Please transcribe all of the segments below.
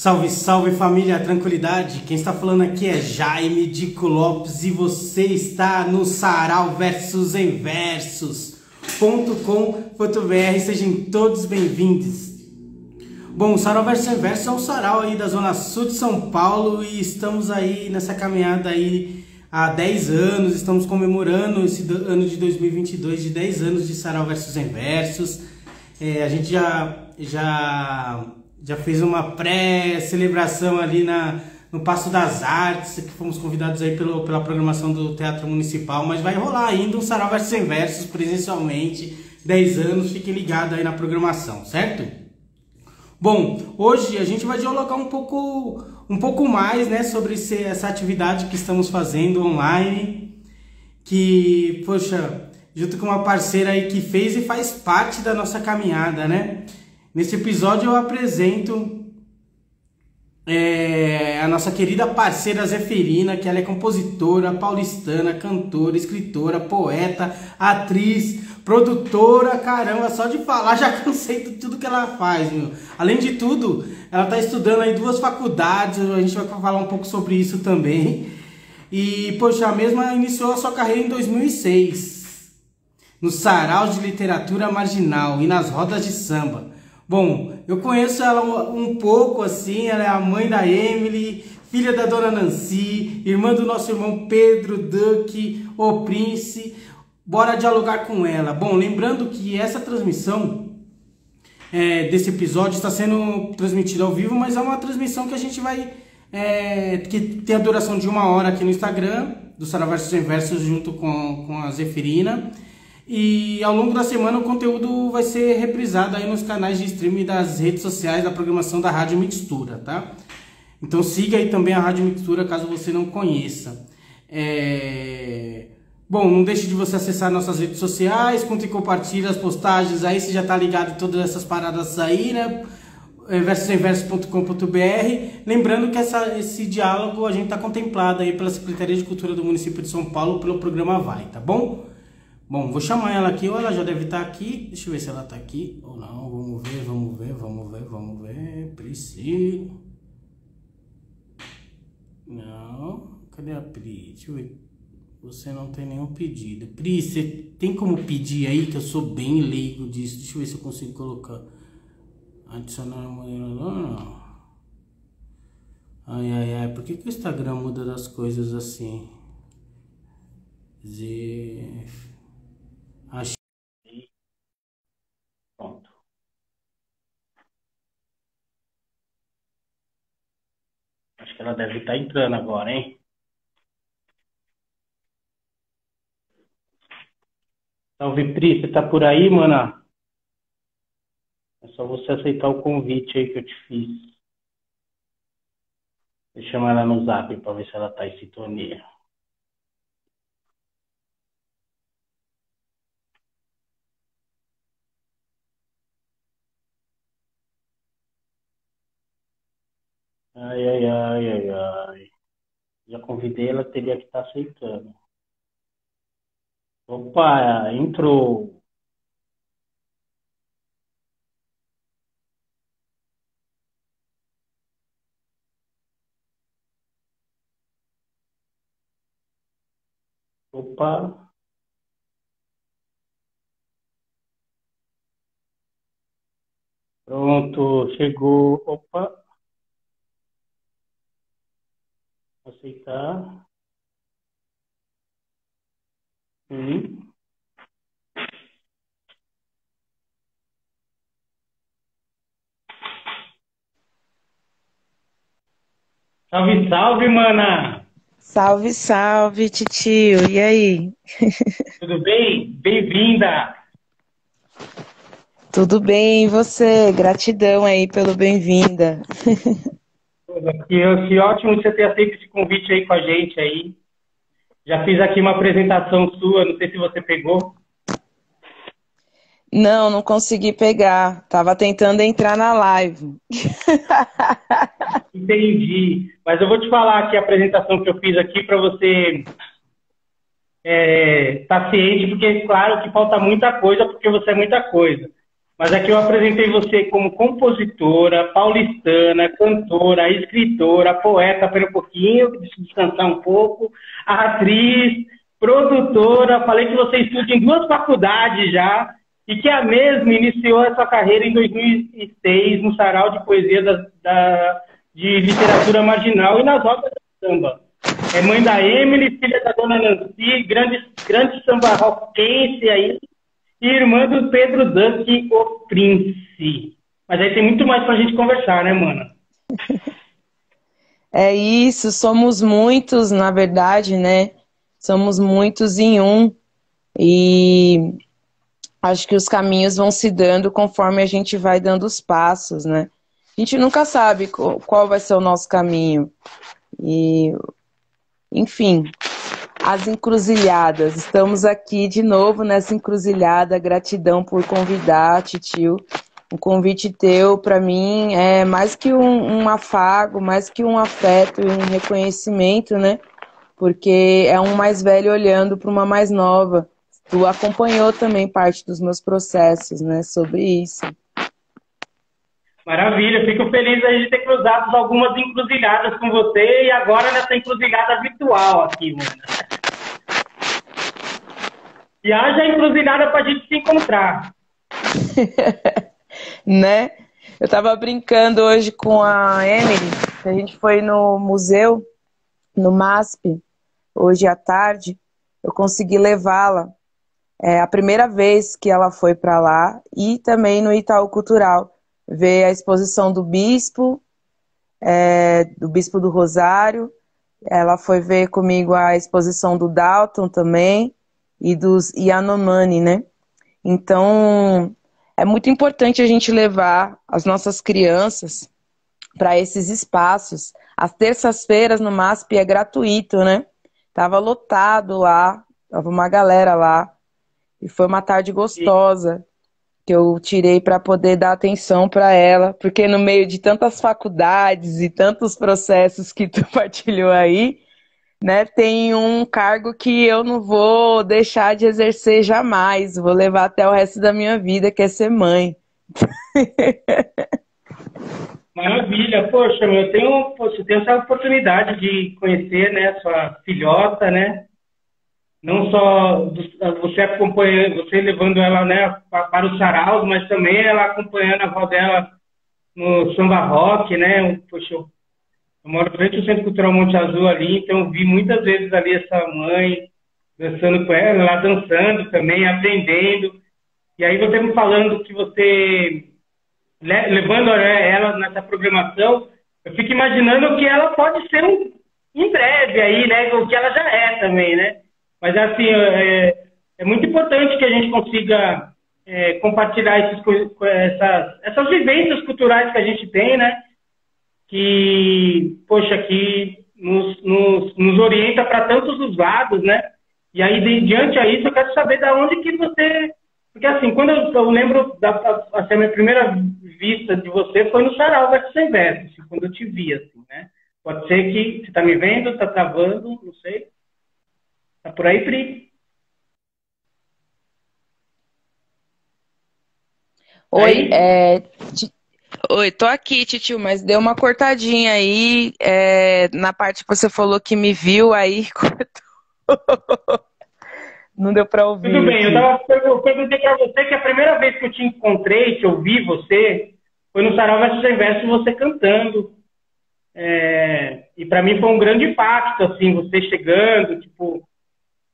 Salve, salve família, tranquilidade. Quem está falando aqui é Jaime Dico Lopes e você está no Sarau Versus em Versus.com.br. Sejam todos bem-vindos. Bom, o Sarau Versus em Versus é um sarau aí da Zona Sul de São Paulo e estamos aí nessa caminhada aí há 10 anos. Estamos comemorando esse ano de 2022 de 10 anos de Sarau Versus em Versus. A gente já fez uma pré-celebração ali no Paço das Artes, que fomos convidados aí pela programação do Teatro Municipal, mas vai rolar ainda um Sarau Versus em Versus presencialmente, 10 anos, fiquem ligados aí na programação, certo? Bom, hoje a gente vai dialogar um pouco mais, né, sobre essa atividade que estamos fazendo online, que, poxa, junto com uma parceira aí que fez e faz parte da nossa caminhada, né? Nesse episódio eu apresento a nossa querida parceira Zeferina, que ela é compositora, paulistana, cantora, escritora, poeta, atriz, produtora, caramba, só de falar já cansei de tudo que ela faz, meu. Além de tudo, ela está estudando aí 2 faculdades, a gente vai falar um pouco sobre isso também. E, poxa, a mesma iniciou a sua carreira em 2006, nos saraus de literatura marginal e nas rodas de samba. Bom, eu conheço ela um pouco assim, ela é a mãe da Emily, filha da dona Nancy, irmã do nosso irmão Pedro, Duque, o Prince. Bora dialogar com ela. Bom, lembrando que essa transmissão desse episódio está sendo transmitida ao vivo, mas é uma transmissão que a gente vai... que tem a duração de 1 hora aqui no Instagram, do Sarau Versus em Versus, junto com a Zeferina. E ao longo da semana o conteúdo vai ser reprisado aí nos canais de streaming das redes sociais da programação da Rádio Mixtura, tá? Então siga aí também a Rádio Mixtura caso você não conheça. Bom, não deixe de você acessar nossas redes sociais, curta e compartilha as postagens aí, você já tá ligado em todas essas paradas aí, né? versusemversus.com.br. Lembrando que esse diálogo a gente tá contemplado aí pela Secretaria de Cultura do município de São Paulo pelo programa Vai, tá bom? Bom, vou chamar ela aqui, ou ela já deve estar aqui. Deixa eu ver se ela está aqui ou não. Vamos ver. Priscila. Não. Cadê a Pri? Deixa eu ver. Você não tem nenhum pedido. Pri, você tem como pedir aí, que eu sou bem leigo disso. Deixa eu ver se eu consigo colocar. Adicionar uma... Não. Ai. Por que o Instagram muda das coisas assim? Achei. Pronto. Acho que ela deve estar entrando agora, hein? Salve, Pri, você tá por aí, mana? É só você aceitar o convite aí que eu te fiz. Deixa eu chamar ela no zap pra ver se ela tá em sintonia. Ai. Já convidei, ela teria que estar aceitando. Opa, entrou. Opa. Pronto, chegou. Opa. Aceitar. Salve, salve, mana! Salve, salve, titio. E aí? Tudo bem? Bem-vinda! Tudo bem, e você? Gratidão aí pelo bem-vinda. Que ótimo você ter aceito esse convite aí com a gente aí. Já fiz aqui uma apresentação sua, não sei se você pegou. Não consegui pegar. Tava tentando entrar na live. Entendi. Mas eu vou te falar aqui a apresentação que eu fiz aqui para você estar ciente, porque é claro que falta muita coisa, porque você é muita coisa. Mas aqui eu apresentei você como compositora, paulistana, cantora, escritora, poeta, pera um pouquinho, deixa eu descansar um pouco, atriz, produtora. Falei que você estuda em duas faculdades já e que a mesma iniciou essa carreira em 2006 no Sarau de Poesia de Literatura Marginal e nas rodas de samba. É mãe da Emily, filha da dona Nancy, grande samba roquense aí, e irmã do Pedro Duque, o Prince. Mas aí tem muito mais pra gente conversar, né, mana? É isso, somos muitos, na verdade, né? Somos muitos em um. E acho que os caminhos vão se dando conforme a gente vai dando os passos, né? A gente nunca sabe qual vai ser o nosso caminho. E, enfim, as encruzilhadas. Estamos aqui de novo nessa encruzilhada. Gratidão por convidar, Titio. Um convite teu, para mim, é mais que um afago, mais que um afeto e um reconhecimento, né? Porque é um mais velho olhando para uma mais nova. Tu acompanhou também parte dos meus processos, né? Sobre isso. Maravilha, fico feliz aí de ter cruzado algumas encruzilhadas com você e agora nessa encruzilhada virtual aqui, mano. E haja encruzilhada pra gente se encontrar. Né? Eu tava brincando hoje com a Emily, que a gente foi no museu, no MASP, hoje à tarde. Eu consegui levá-la. É a primeira vez que ela foi para lá e também no Itaú Cultural, ver a exposição do Bispo do Rosário. Ela foi ver comigo a exposição do Dalton também e dos Yanomami, né? Então, é muito importante a gente levar as nossas crianças para esses espaços. As terças-feiras no MASP é gratuito, né? Tava lotado lá, tava uma galera lá. E foi uma tarde gostosa que eu tirei para poder dar atenção para ela, porque no meio de tantas faculdades e tantos processos que tu partilhou aí, né, tem um cargo que eu não vou deixar de exercer jamais, vou levar até o resto da minha vida, que é ser mãe. Maravilha, poxa, eu tenho essa oportunidade de conhecer, né, sua filhota, né? Não só você acompanhando, você levando ela, né, para os saraus, mas também ela acompanhando a avó dela no samba rock, né? Poxa, eu moro frente ao Centro Cultural Monte Azul ali, então eu vi muitas vezes ali essa mãe dançando com ela, lá dançando também, aprendendo. E aí você me falando que você levando ela nessa programação, eu fico imaginando que ela pode ser em breve aí, né? O que ela já é também, né? Mas assim, é muito importante que a gente consiga compartilhar essas vivências culturais que a gente tem, né? Que, poxa, que nos orienta para tantos os lados, né? E aí, diante a isso, eu quero saber da onde que você... Porque assim, quando eu lembro, assim, a minha primeira vista de você foi no Sarau Verso Sem Verso, assim, quando eu te vi, assim, né? Pode ser que você está me vendo, está travando, não sei. Tá por aí, Pri? Oi, Oi, tô aqui, Titio, mas deu uma cortadinha aí na parte que você falou que me viu, aí cortou. Não deu pra ouvir. Tudo bem, eu perguntei pra você que a primeira vez que eu te encontrei, que eu vi você, foi no Sarau Verso Sem Verso, você cantando. E pra mim foi um grande impacto, assim, você chegando, tipo...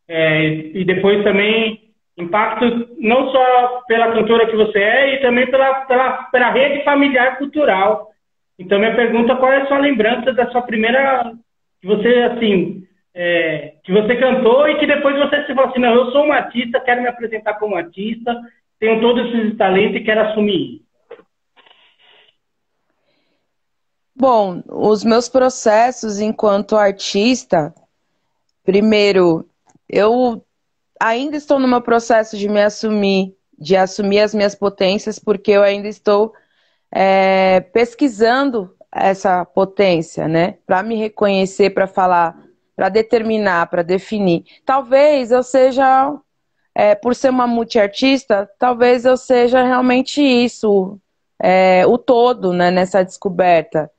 e depois também impacto não só pela cantora que você é, e também pela rede familiar cultural. Então, minha pergunta, qual é a sua lembrança da sua primeira... Que você, assim... que você cantou e que depois você se falou assim, não, eu sou uma artista, quero me apresentar como artista, tenho todos esses talentos e quero assumir. Bom, os meus processos enquanto artista, primeiro, eu ainda estou no meu processo de me assumir, de assumir as minhas potências, porque eu ainda estou pesquisando essa potência, né? Para me reconhecer, para falar, para determinar, para definir. Talvez eu seja por ser uma multiartista, talvez eu seja realmente isso, o todo, né, nessa descoberta.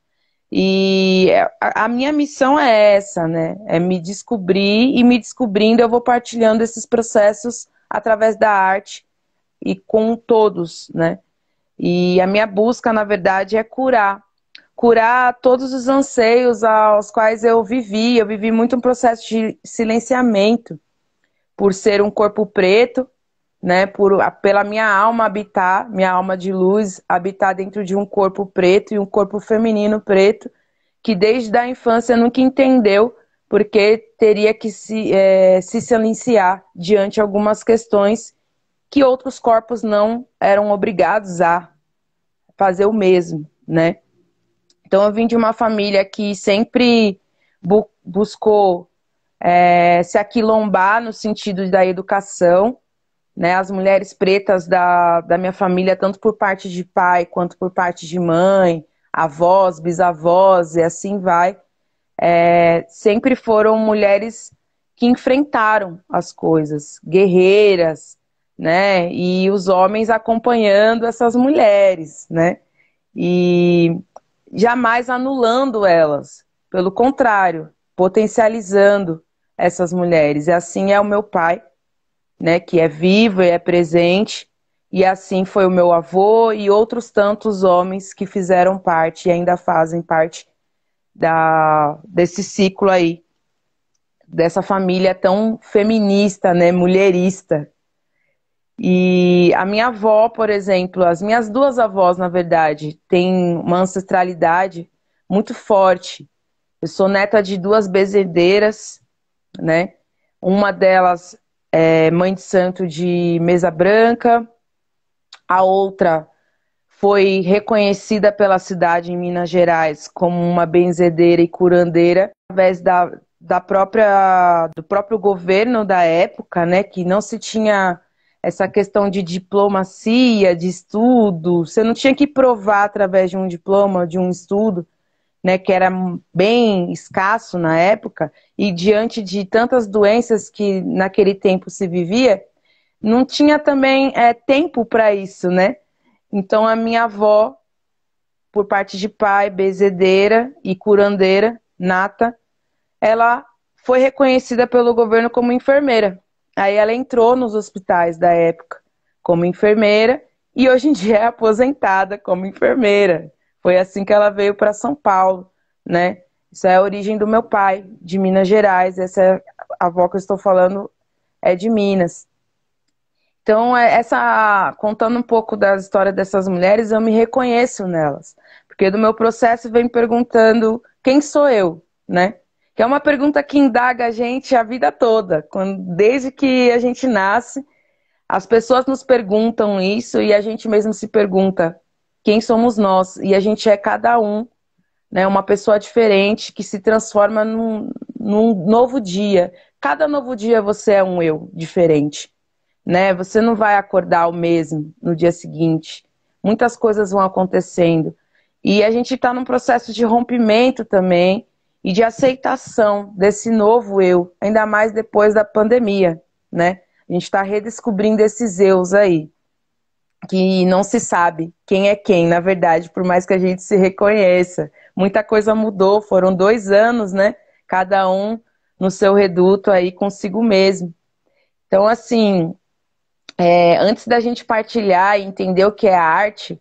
E a minha missão é essa, né? É me descobrir e me descobrindo eu vou partilhando esses processos através da arte e com todos, né? E a minha busca, na verdade, é curar todos os anseios aos quais eu vivi. Eu vivi muito um processo de silenciamento por ser um corpo preto, né? Pela minha alma habitar, minha alma de luz habitar dentro de um corpo preto e um corpo feminino preto, que desde a infância nunca entendeu porque teria que se silenciar diante de algumas questões que outros corpos não eram obrigados a fazer o mesmo, né? Então eu vim de uma família que sempre buscou se aquilombar no sentido da educação, né? As mulheres pretas da minha família, tanto por parte de pai quanto por parte de mãe, avós, bisavós e assim vai, sempre foram mulheres que enfrentaram as coisas, guerreiras, né? E os homens acompanhando essas mulheres, né? E jamais anulando elas, pelo contrário, potencializando essas mulheres. E assim é o meu pai, né, que é vivo e é presente, e assim foi o meu avô e outros tantos homens que fizeram parte e ainda fazem parte desse ciclo aí, dessa família tão feminista, né, mulherista. E a minha avó, por exemplo, as minhas duas avós, na verdade, têm uma ancestralidade muito forte. Eu sou neta de duas bezedeiras, né? Uma delas é mãe de santo de Mesa Branca, a outra foi reconhecida pela cidade em Minas Gerais como uma benzedeira e curandeira, através do próprio governo da época, né, que não se tinha essa questão de diplomacia, de estudo, você não tinha que provar através de um diploma, de um estudo, né, que era bem escasso na época, e diante de tantas doenças que naquele tempo se vivia, não tinha também tempo para isso, né? Então a minha avó, por parte de pai, bezedeira e curandeira, nata, ela foi reconhecida pelo governo como enfermeira. Aí ela entrou nos hospitais da época como enfermeira e hoje em dia é aposentada como enfermeira. Foi assim que ela veio para São Paulo, né? Isso é a origem do meu pai, de Minas Gerais. Essa é a avó que eu estou falando, é de Minas. Então, contando um pouco da história dessas mulheres, eu me reconheço nelas. Porque do meu processo vem perguntando quem sou eu, né? Que é uma pergunta que indaga a gente a vida toda. Desde que a gente nasce, as pessoas nos perguntam isso e a gente mesmo se pergunta quem somos nós. E a gente é cada um, né? Uma pessoa diferente que se transforma num novo dia. Cada novo dia você é um eu diferente, né? Você não vai acordar o mesmo no dia seguinte. Muitas coisas vão acontecendo. E a gente está num processo de rompimento também e de aceitação desse novo eu, ainda mais depois da pandemia, né? A gente está redescobrindo esses eus aí, que não se sabe quem é quem, na verdade, por mais que a gente se reconheça. Muita coisa mudou, foram 2 anos, né? Cada um no seu reduto aí consigo mesmo. Então, assim, antes da gente partilhar e entender o que é a arte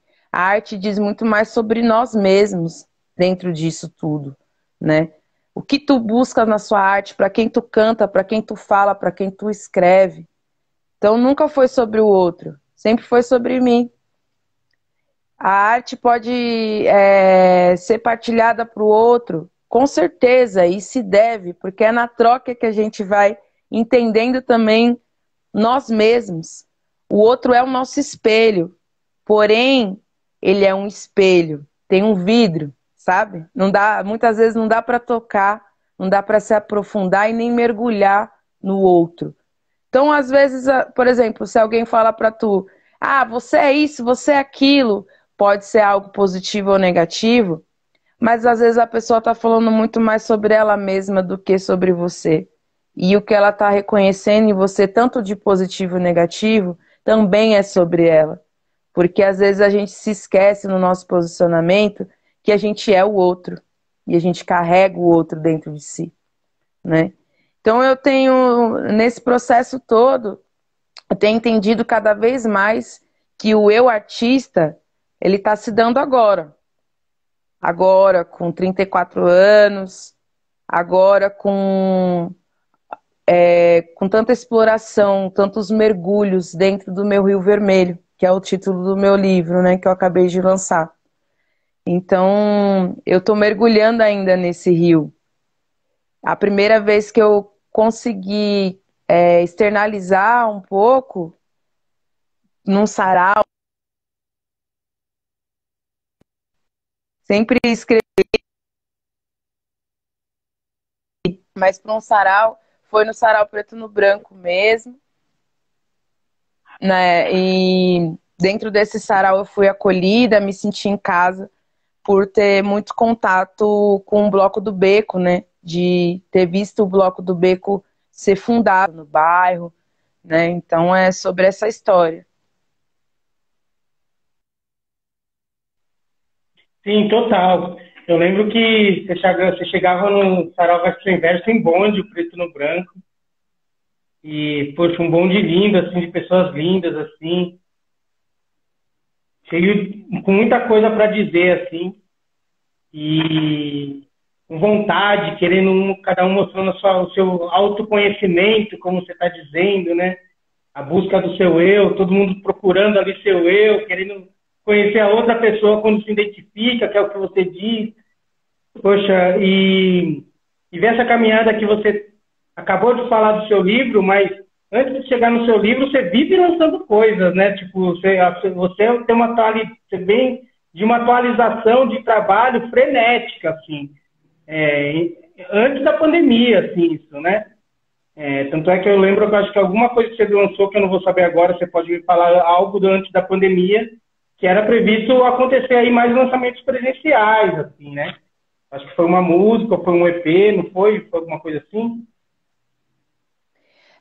diz muito mais sobre nós mesmos dentro disso tudo, né? O que tu busca na sua arte, para quem tu canta, para quem tu fala, para quem tu escreve. Então nunca foi sobre o outro, sempre foi sobre mim. A arte pode ser partilhada para o outro, com certeza, e se deve, porque é na troca que a gente vai entendendo também nós mesmos. O outro é o nosso espelho, porém, ele é um espelho, tem um vidro, sabe? Não dá, muitas vezes não dá para tocar, não dá para se aprofundar e nem mergulhar no outro. Então, às vezes, por exemplo, se alguém fala para tu, você é isso, você é aquilo, pode ser algo positivo ou negativo, mas às vezes a pessoa está falando muito mais sobre ela mesma do que sobre você. E o que ela está reconhecendo em você, tanto de positivo e negativo, também é sobre ela. Porque às vezes a gente se esquece no nosso posicionamento que a gente é o outro. E a gente carrega o outro dentro de si, né? Então eu tenho, nesse processo todo, eu tenho entendido cada vez mais que o eu artista, ele está se dando agora. Agora, com 34 anos, agora com tanta exploração, tantos mergulhos dentro do meu Rio Vermelho, que é o título do meu livro, né, que eu acabei de lançar. Então, eu estou mergulhando ainda nesse rio. A primeira vez que eu consegui externalizar um pouco num sarau, sempre escrevi, mas para um sarau, foi no Sarau Preto no Branco mesmo, né? E dentro desse sarau eu fui acolhida, me senti em casa, por ter muito contato com o Bloco do Beco, né? De ter visto o Bloco do Beco ser fundado no bairro, né? Então é sobre essa história. Sim, total. Eu lembro que você chegava no Sarau Verso Sem Verso em bonde, o preto no branco, e, poxa, um bonde lindo, assim, de pessoas lindas, assim, cheio, com muita coisa para dizer, assim, e com vontade, querendo cada um mostrando o seu autoconhecimento, como você está dizendo, né? A busca do seu eu, todo mundo procurando ali seu eu, querendo conhecer a outra pessoa quando se identifica, que é o que você diz. Poxa, e ver essa caminhada que você acabou de falar do seu livro, mas antes de chegar no seu livro, você vive lançando coisas, né? Tipo, você tem você vem de uma atualização de trabalho frenética, assim, é, antes da pandemia, assim, isso, né? Tanto é que eu lembro que eu acho que alguma coisa que você lançou, que eu não vou saber agora, você pode me falar algo antes da pandemia, que era previsto acontecer aí mais lançamentos presenciais, assim, né? Acho que foi uma música, foi um EP, não foi? Foi alguma coisa assim?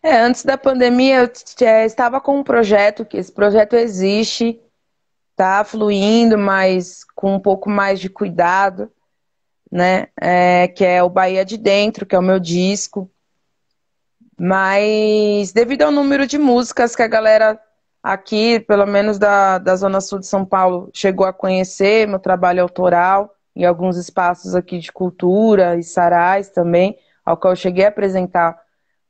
Antes da pandemia eu estava com um projeto, que esse projeto existe, tá fluindo, mas com um pouco mais de cuidado, né? Que é o Bahia de Dentro, que é o meu disco. Mas devido ao número de músicas que a galera aqui, pelo menos da Zona Sul de São Paulo, chegou a conhecer, meu trabalho autoral, em alguns espaços aqui de cultura e sarais também, ao qual eu cheguei a apresentar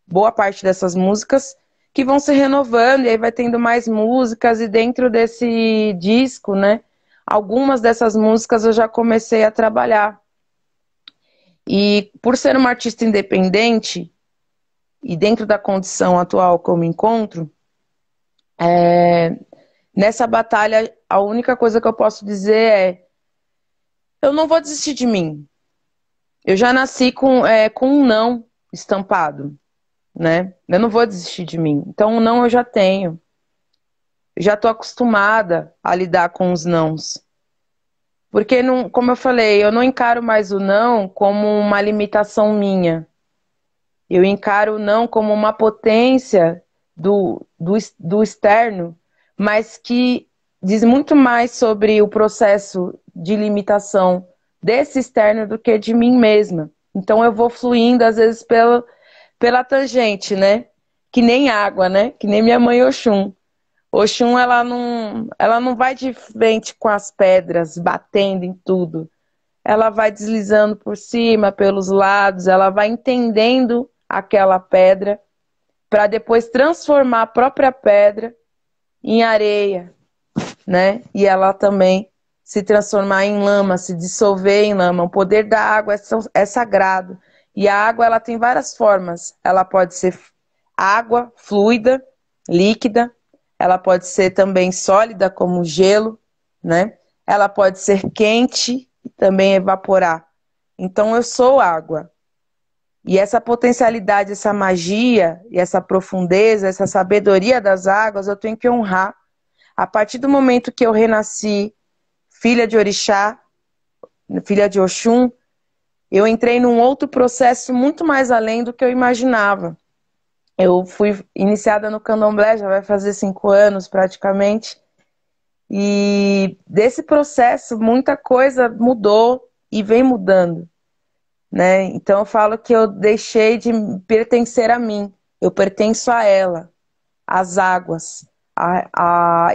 boa parte dessas músicas, que vão se renovando, e aí vai tendo mais músicas, e dentro desse disco, né, algumas dessas músicas eu já comecei a trabalhar. E por ser uma artista independente, e dentro da condição atual que eu me encontro, nessa batalha, a única coisa que eu posso dizer é: eu não vou desistir de mim. Eu já nasci com um não estampado, né? Eu não vou desistir de mim. Então, um não eu já tenho. Eu já estou acostumada a lidar com os nãos. Porque, não, como eu falei, eu não encaro mais o não como uma limitação minha. Eu encaro o não como uma potência do externo, mas que diz muito mais sobre o processo de limitação desse externo do que de mim mesma. Então eu vou fluindo, às vezes, pela tangente, né? Que nem água, né? Que nem minha mãe Oxum. Oxum, ela não vai de frente com as pedras, batendo em tudo. Ela vai deslizando por cima, pelos lados, ela vai entendendo aquela pedra para depois transformar a própria pedra em areia, né? E ela também se transformar em lama, se dissolver em lama. O poder da água é sagrado. E a água, ela tem várias formas. Ela pode ser água fluida, líquida. Ela pode ser também sólida, como gelo, né? Ela pode ser quente e também evaporar. Então, eu sou água. E essa potencialidade, essa magia e essa profundeza, essa sabedoria das águas, eu tenho que honrar. A partir do momento que eu renasci, filha de Orixá, filha de Oxum, eu entrei num outro processo muito mais além do que eu imaginava. Eu fui iniciada no candomblé, já vai fazer 5 anos praticamente, e desse processo muita coisa mudou e vem mudando, né? Então eu falo que eu deixei de pertencer a mim, eu pertenço a ela, às águas.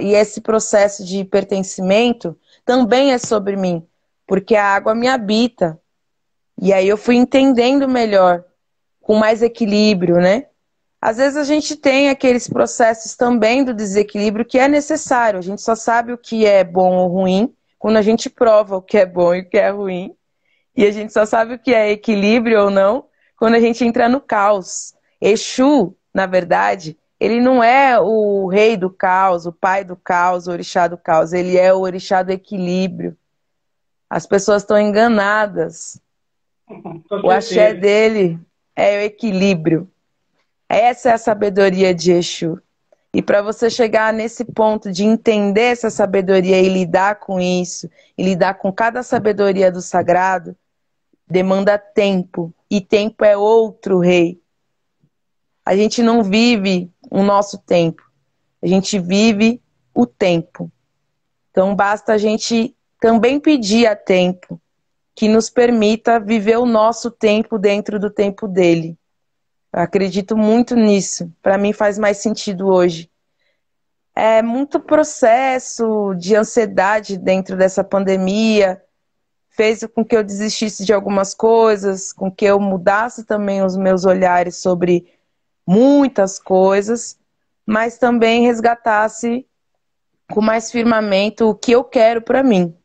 E esse processo de pertencimento também é sobre mim, porque a água me habita. E aí eu fui entendendo melhor, com mais equilíbrio, né? Às vezes a gente tem aqueles processos também do desequilíbrio que é necessário. A gente só sabe o que é bom ou ruim quando a gente prova o que é bom e o que é ruim. E a gente só sabe o que é equilíbrio ou não quando a gente entra no caos. Exu, na verdade, ele não é o rei do caos, o pai do caos, o orixá do caos. Ele é o orixá do equilíbrio. As pessoas estão enganadas. Com O axé certeza. dele é o equilíbrio. Essa é a sabedoria de Exu. E para você chegar nesse ponto de entender essa sabedoria e lidar com isso, e lidar com cada sabedoria do sagrado, demanda tempo. E tempo é outro rei. A gente não vive o nosso tempo. A gente vive o tempo. Então basta a gente também pedir a tempo que nos permita viver o nosso tempo dentro do tempo dele. Eu acredito muito nisso. Para mim faz mais sentido hoje. É muito processo de ansiedade dentro dessa pandemia. Fez com que eu desistisse de algumas coisas, com que eu mudasse também os meus olhares sobre muitas coisas, mas também resgatasse com mais firmamento o que eu quero para mim,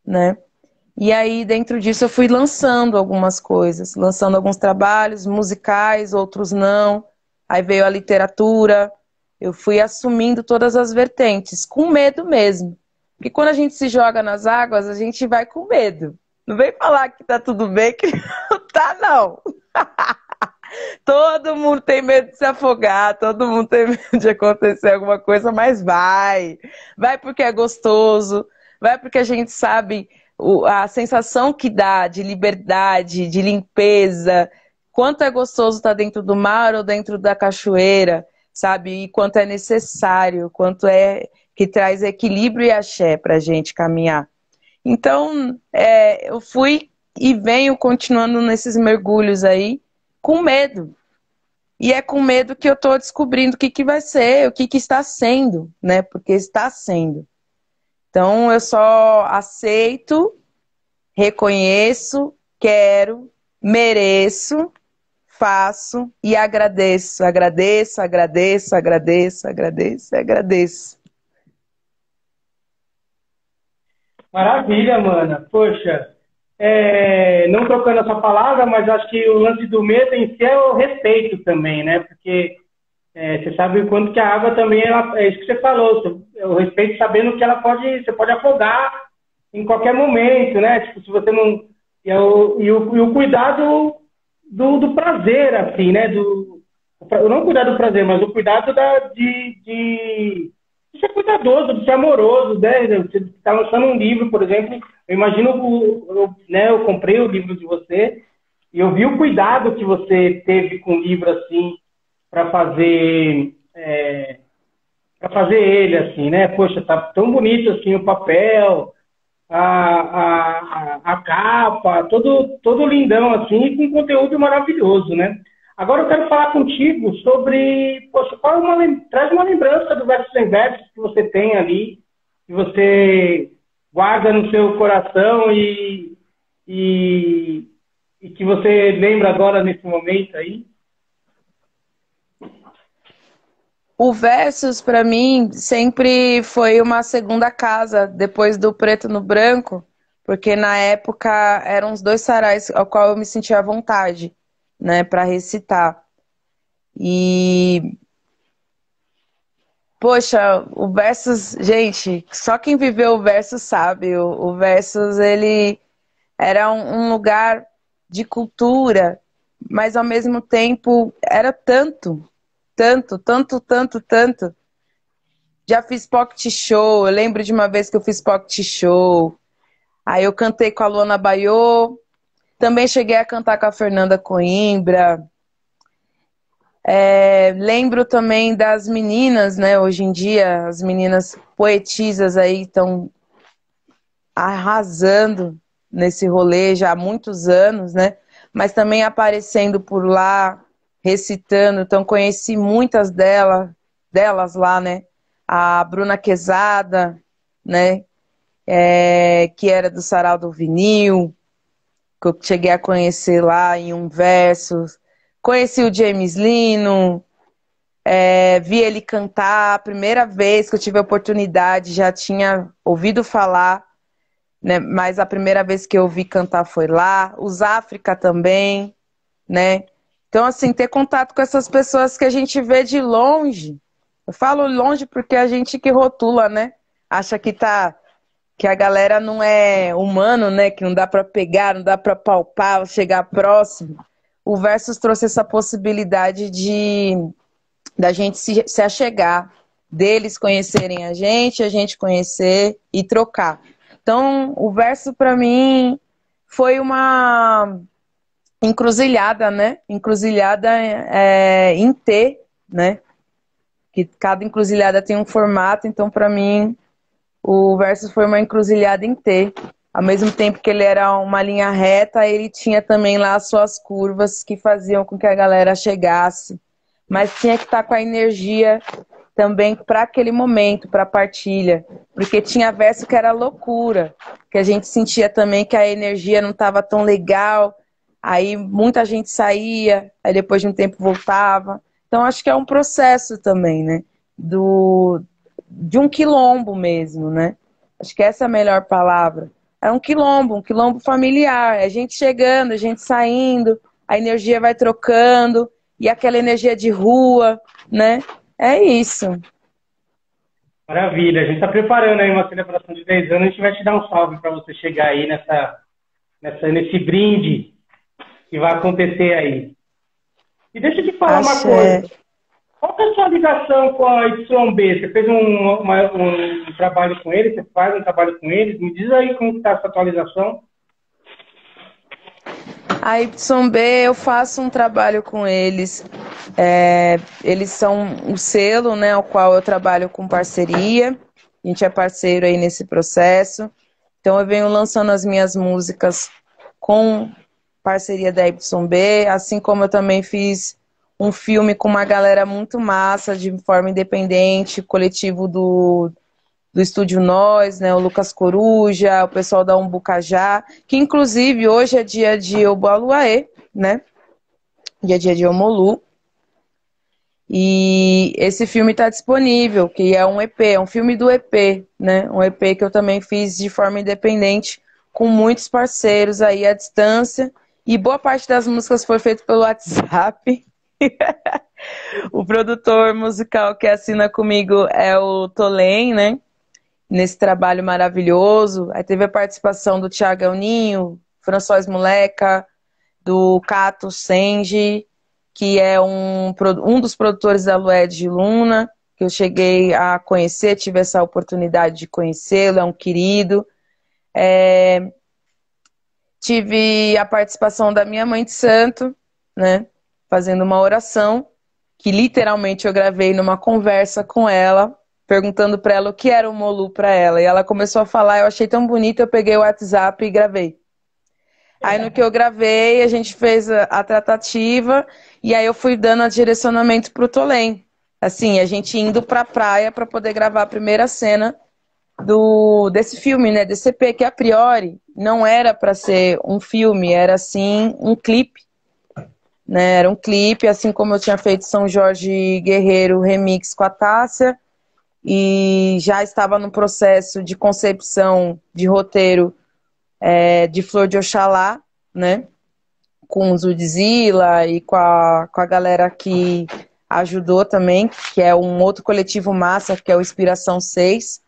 né? E aí, dentro disso, eu fui lançando algumas coisas, lançando alguns trabalhos musicais, outros não. Aí veio a literatura, eu fui assumindo todas as vertentes, com medo mesmo. Porque quando a gente se joga nas águas, a gente vai com medo. Não vem falar que tá tudo bem, que não tá, não. Todo mundo tem medo de se afogar, todo mundo tem medo de acontecer alguma coisa, mas vai. Vai porque é gostoso, vai porque a gente sabe a sensação que dá de liberdade, de limpeza, quanto é gostoso estar dentro do mar ou dentro da cachoeira, sabe? E quanto é necessário, quanto é que traz equilíbrio e axé pra gente caminhar. Então, eu fui e venho continuando nesses mergulhos aí, com medo. E é com medo que eu estou descobrindo o que, que vai ser, o que, que está sendo, né? Porque está sendo. Então, eu só aceito, reconheço, quero, mereço, faço e agradeço. Agradeço, agradeço, agradeço, agradeço, agradeço. Maravilha, mana. Poxa, não trocando essa palavra, mas acho que o lance do medo em si é o respeito também, né? Porque você sabe o quanto que a água também, é isso que você falou, o respeito sabendo que você pode afogar em qualquer momento, né? Tipo, se você não... E o cuidado do prazer, assim, né? Não o cuidado do prazer, mas o cuidado de ser cuidadoso, de ser amoroso, né? Você está lançando um livro, por exemplo, eu imagino, eu comprei o livro de você e eu vi o cuidado que você teve com o livro, assim, para fazer ele, assim, né? Poxa, tá tão bonito, assim, o papel, a capa, todo lindão, assim, e com conteúdo maravilhoso, né? Agora eu quero falar contigo sobre, poxa, traz uma lembrança do Versos em Versos que você tem ali, que você guarda no seu coração e que você lembra agora nesse momento aí. O Versus, para mim, sempre foi uma segunda casa, depois do Preto no Branco, porque na época eram os dois sarais ao qual eu me sentia à vontade, né, para recitar. E, poxa, o Versus, gente, só quem viveu o Versus sabe, o Versus, ele era um lugar de cultura, mas ao mesmo tempo era tanto, tanto, tanto, tanto, tanto. Já fiz pocket show, eu lembro de uma vez que eu fiz pocket show. Aí eu cantei com a Luana Baiô. Também cheguei a cantar com a Fernanda Coimbra. Lembro também das meninas, né? Hoje em dia, as meninas poetisas aí estão arrasando nesse rolê já há muitos anos, né? Mas também aparecendo por lá, recitando. Então, conheci muitas delas lá, né? A Bruna Quezada, né? Que era do Sarau do Vinil, que eu cheguei a conhecer lá em um verso. Conheci o James Lino, vi ele cantar. A primeira vez que eu tive a oportunidade, já tinha ouvido falar, né? Mas a primeira vez que eu vi cantar foi lá. Os África também, né? Então, assim, ter contato com essas pessoas que a gente vê de longe. Eu falo longe porque a gente que rotula, né? Acha que a galera não é humano, né? Que não dá pra pegar, não dá pra palpar, chegar próximo. O Versus trouxe essa possibilidade da gente se achegar, deles conhecerem a gente conhecer e trocar. Então, o Versus para mim foi uma encruzilhada, né? Encruzilhada em T, né? Que cada encruzilhada tem um formato, então para mim o Versus foi uma encruzilhada em T. Ao mesmo tempo que ele era uma linha reta, ele tinha também lá as suas curvas que faziam com que a galera chegasse. Mas tinha que estar com a energia também para aquele momento, para a partilha. Porque tinha verso que era loucura, que a gente sentia também que a energia não estava tão legal, aí muita gente saía, aí depois de um tempo voltava. Então acho que é um processo também, né? De um quilombo mesmo, né? Acho que essa é a melhor palavra. É um quilombo familiar. É a gente chegando, a gente saindo, a energia vai trocando, e aquela energia de rua, né? É isso. Maravilha, a gente está preparando aí uma celebração de 10 anos, a gente vai te dar um salve para você chegar aí nesse brinde que vai acontecer aí. E deixa eu te falar uma coisa. Qual que é a sua ligação com a YB? Você fez um trabalho com eles? Você faz um trabalho com eles? Me diz aí como está essa atualização. A YB, eu faço um trabalho com eles. Eles são um selo, né, ao qual eu trabalho com parceria. A gente é parceiro aí nesse processo. Então eu venho lançando as minhas músicas com parceria da YB, assim como eu também fiz um filme com uma galera muito massa, de forma independente, coletivo do Estúdio Nós, né, o Lucas Coruja, o pessoal da Umbucajá, que inclusive hoje é dia de Obaluaê, né, dia de Omolu, e esse filme está disponível, que é um EP, é um filme do EP, né, um EP que eu também fiz de forma independente, com muitos parceiros aí à distância, e boa parte das músicas foi feita pelo WhatsApp. O produtor musical que assina comigo é o Tolém, né? Nesse trabalho maravilhoso. Aí teve a participação do Thiago Ninho, François Moleca, do Cato Senji, que é um dos produtores da Lued de Luna, que eu cheguei a conhecer, tive essa oportunidade de conhecê-lo, é um querido. Tive a participação da minha mãe de santo, né? Fazendo uma oração, que literalmente eu gravei numa conversa com ela, perguntando para ela o que era o Molu para ela. E ela começou a falar, eu achei tão bonito, eu peguei o WhatsApp e gravei. Aí no que eu gravei, a gente fez a tratativa, e aí eu fui dando direcionamento pro Tolém. Assim, a gente indo pra praia para poder gravar a primeira cena desse filme, né? Desse EP, que a priori não era para ser um filme, era sim um clipe. Né, era um clipe, assim como eu tinha feito São Jorge Guerreiro remix com a Tássia, e já estava no processo de concepção de roteiro de Flor de Oxalá, né, com o Zudzilla e com a galera que ajudou também, que é um outro coletivo massa, que é o Inspiração 6.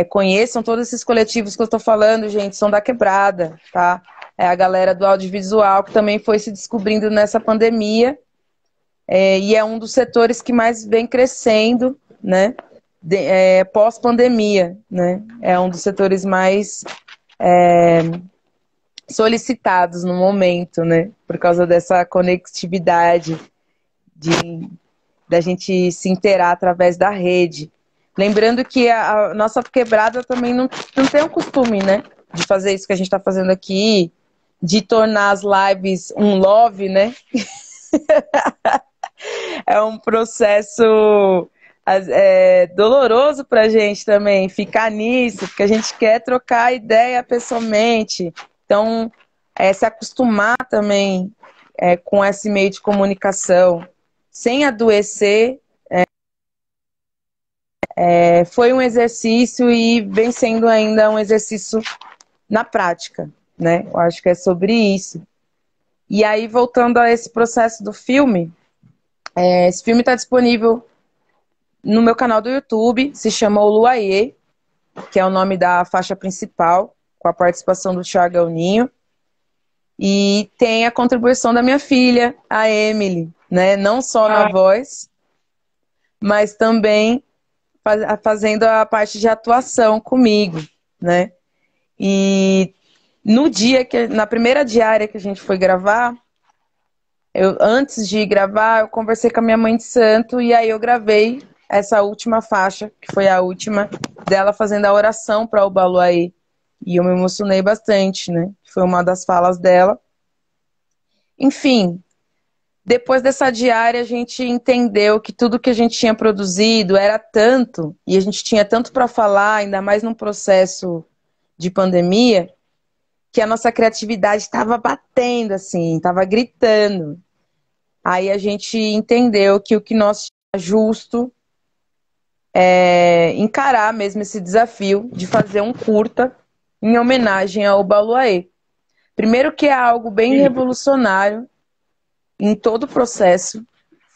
Conheçam todos esses coletivos que eu estou falando, gente, são da quebrada, tá? É a galera do audiovisual que também foi se descobrindo nessa pandemia, e é um dos setores que mais vem crescendo, né, pós-pandemia, né, é um dos setores mais solicitados no momento, né? Por causa dessa conectividade da gente se inteirar através da rede. Lembrando que a nossa quebrada também não tem o costume, né? De fazer isso que a gente está fazendo aqui, de tornar as lives um love, né? É um processo doloroso pra gente também ficar nisso, porque a gente quer trocar ideia pessoalmente. Então, se acostumar também com esse meio de comunicação, sem adoecer, foi um exercício e vem sendo ainda um exercício na prática, né? Eu acho que é sobre isso. E aí, voltando a esse processo do filme, esse filme está disponível no meu canal do YouTube, se chama O Luaiê, que é o nome da faixa principal, com a participação do Thiago Ninho. E tem a contribuição da minha filha, a Emily, né? Não só na voz, mas também fazendo a parte de atuação comigo, né? E na primeira diária que a gente foi gravar, antes de gravar, eu conversei com a minha mãe de santo e aí eu gravei essa última faixa, que foi a última dela fazendo a oração para o Baluaí. E eu me emocionei bastante, né? Foi uma das falas dela. Enfim, depois dessa diária a gente entendeu que tudo que a gente tinha produzido era tanto, e a gente tinha tanto para falar, ainda mais num processo de pandemia, que a nossa criatividade estava batendo, assim, estava gritando. Aí a gente entendeu que o que nós tinha justo é encarar mesmo esse desafio de fazer um curta em homenagem ao Baluaê. Primeiro que é algo bem revolucionário em todo o processo.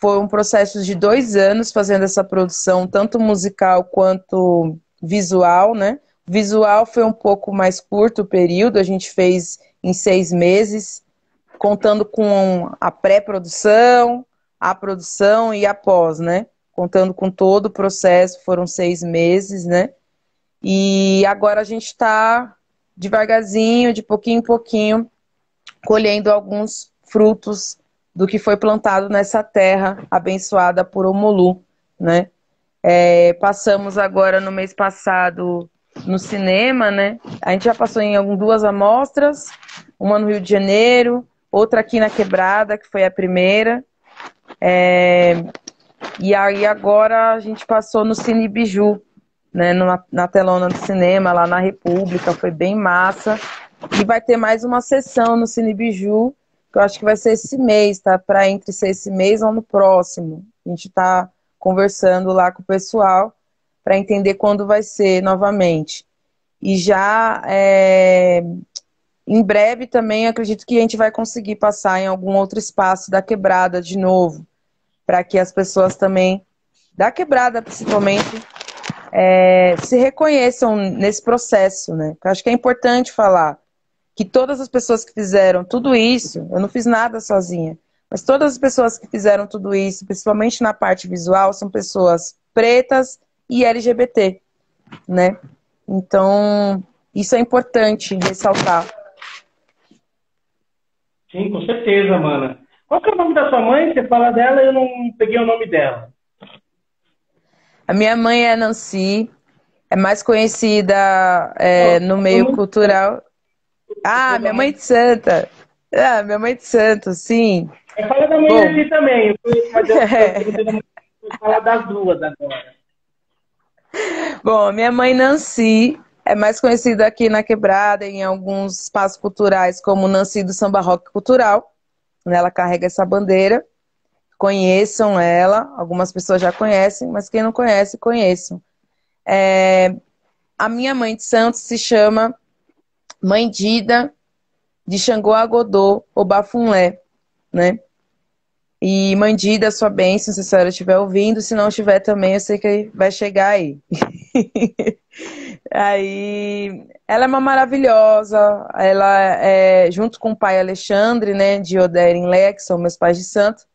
Foi um processo de 2 anos fazendo essa produção, tanto musical quanto visual, né? Visual foi um pouco mais curto o período, a gente fez em 6 meses, contando com a pré-produção, a produção e a pós, né? Contando com todo o processo, foram 6 meses, né? E agora a gente está devagarzinho, de pouquinho em pouquinho, colhendo alguns frutos do que foi plantado nessa terra abençoada por Omolu, né? Passamos agora no mês passado no cinema, né? A gente já passou em 2 amostras, uma no Rio de Janeiro, outra aqui na Quebrada, que foi a primeira. E aí agora a gente passou no Cine Biju, né? Na telona do cinema, lá na República, foi bem massa. E vai ter mais uma sessão no Cine Biju, que eu acho que vai ser esse mês, tá? Para entre ser esse mês ou no próximo. A gente tá conversando lá com o pessoal para entender quando vai ser novamente. E já em breve também acredito que a gente vai conseguir passar em algum outro espaço da Quebrada de novo, para que as pessoas também, da Quebrada principalmente, se reconheçam nesse processo, né? Eu acho que é importante falar que todas as pessoas que fizeram tudo isso, eu não fiz nada sozinha, mas todas as pessoas que fizeram tudo isso, principalmente na parte visual, são pessoas pretas e LGBT, né? Então, isso é importante ressaltar. Sim, com certeza, mana. Qual que é o nome da sua mãe? Você fala dela e eu não peguei o nome dela. A minha mãe é Nancy, é mais conhecida no meio cultural. Ah, minha mãe de santa. Ah, minha mãe de santo, sim. Fala da mãe dele também. Eu falar das 2 agora. Bom, minha mãe Nancy é mais conhecida aqui na Quebrada, em alguns espaços culturais, como Nancy do Samba Rock Cultural. Ela carrega essa bandeira. Conheçam ela, algumas pessoas já conhecem, mas quem não conhece, conheçam. A minha mãe de santo se chama Mãe Dida de Xangô Agodô, ou Bafunlé, né? E Mãe Dida, sua bênção, se a senhora estiver ouvindo, se não estiver também, eu sei que vai chegar aí. Aí, ela é uma maravilhosa, ela junto com o pai Alexandre, né, de Oder em Leque, são meus pais de santo,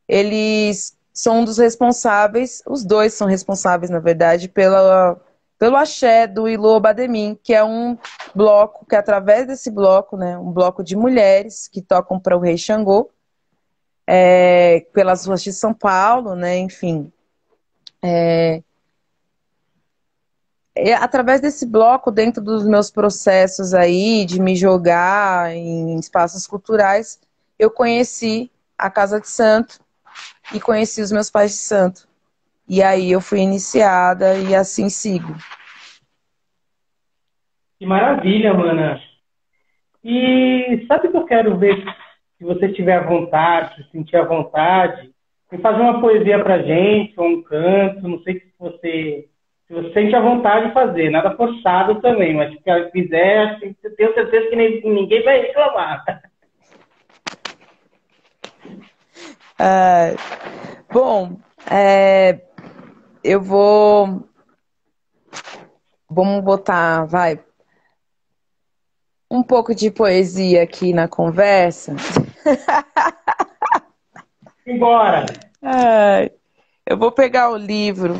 eles são um dos responsáveis, os dois são responsáveis, na verdade, pela pelo axé do Ilô Bademim, que é um bloco, que através desse bloco, né, um bloco de mulheres que tocam para o Rei Xangô, pelas ruas de São Paulo, né, enfim. Através desse bloco, dentro dos meus processos aí, de me jogar em espaços culturais, eu conheci a Casa de Santo e conheci os meus pais de santo. E aí eu fui iniciada e assim sigo. Que maravilha, mana. E sabe o que eu quero ver, se você tiver à vontade, se sentir à vontade, em fazer uma poesia pra gente, ou um canto, não sei se você sente à vontade de fazer, nada forçado também, mas se ela quiser, acho que eu tenho certeza que ninguém vai reclamar. Bom, eu vamos botar, vai, um pouco de poesia aqui na conversa. Embora! Eu vou pegar o livro.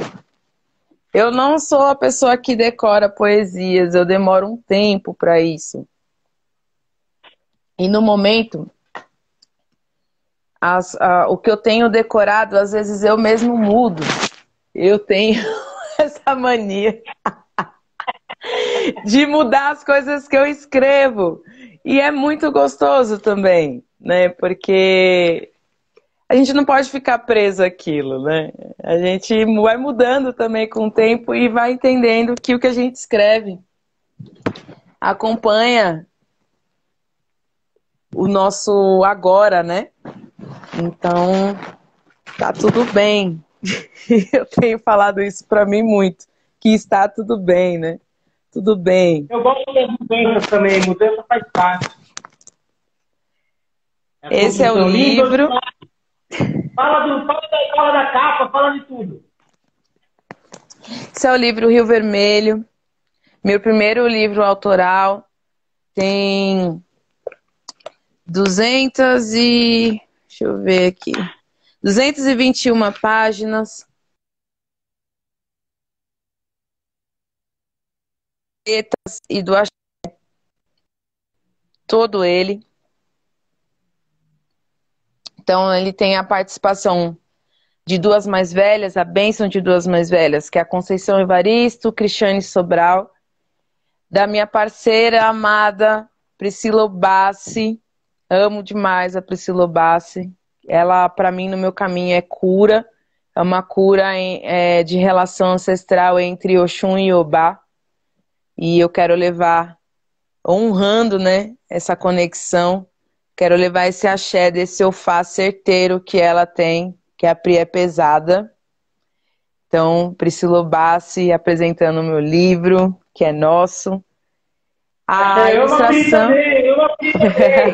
Eu não sou a pessoa que decora poesias, eu demoro um tempo para isso. E no momento, o que eu tenho decorado, às vezes eu mesmo mudo. Eu tenho essa mania de mudar as coisas que eu escrevo. E é muito gostoso também, né? Porque a gente não pode ficar preso àquilo, né? A gente vai mudando também com o tempo e vai entendendo que o que a gente escreve acompanha o nosso agora, né? Então, tá tudo bem. Eu tenho falado isso pra mim muito, que está tudo bem, né? Tudo bem. Eu gosto das mudanças também, mudança faz parte. A Esse é o construção livro. Fala da capa, fala de tudo. Esse é o livro Rio Vermelho, meu primeiro livro autoral. Tem deixa eu ver aqui, 221 páginas. E do axé, todo ele. Então ele tem a participação de duas mais velhas, a bênção de duas mais velhas, que é a Conceição Evaristo, Cristiane Sobral, da minha parceira amada Priscila Bassi. Amo demais a Priscila Bassi. Ela, para mim, no meu caminho é cura. É uma cura de relação ancestral entre Oxum e Obá. E eu quero levar, honrando, né, essa conexão, quero levar esse axé desse ofá certeiro que ela tem, que a Pri é pesada. Então, Priscila Bassi apresentando o meu livro, que é nosso. A ilustração... Eu também.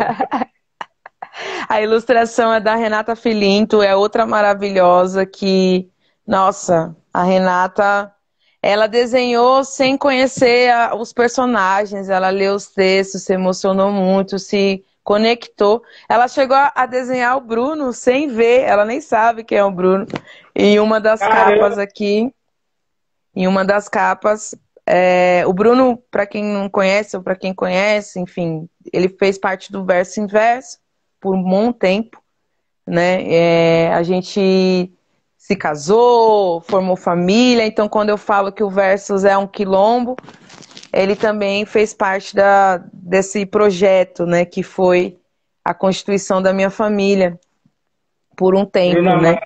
A ilustração é da Renata Filinto, é outra maravilhosa que, nossa, a Renata, ela desenhou sem conhecer os personagens, ela leu os textos, se emocionou muito, se conectou. Ela chegou a desenhar o Bruno sem ver, ela nem sabe quem é o Bruno. Em uma das capas aqui, o Bruno, para quem não conhece ou para quem conhece, enfim, ele fez parte do Verso Inverso por um bom tempo, né? A gente se casou, formou família, então quando eu falo que o Versus é um quilombo, ele também fez parte desse projeto, né? Que foi a constituição da minha família por um tempo, né?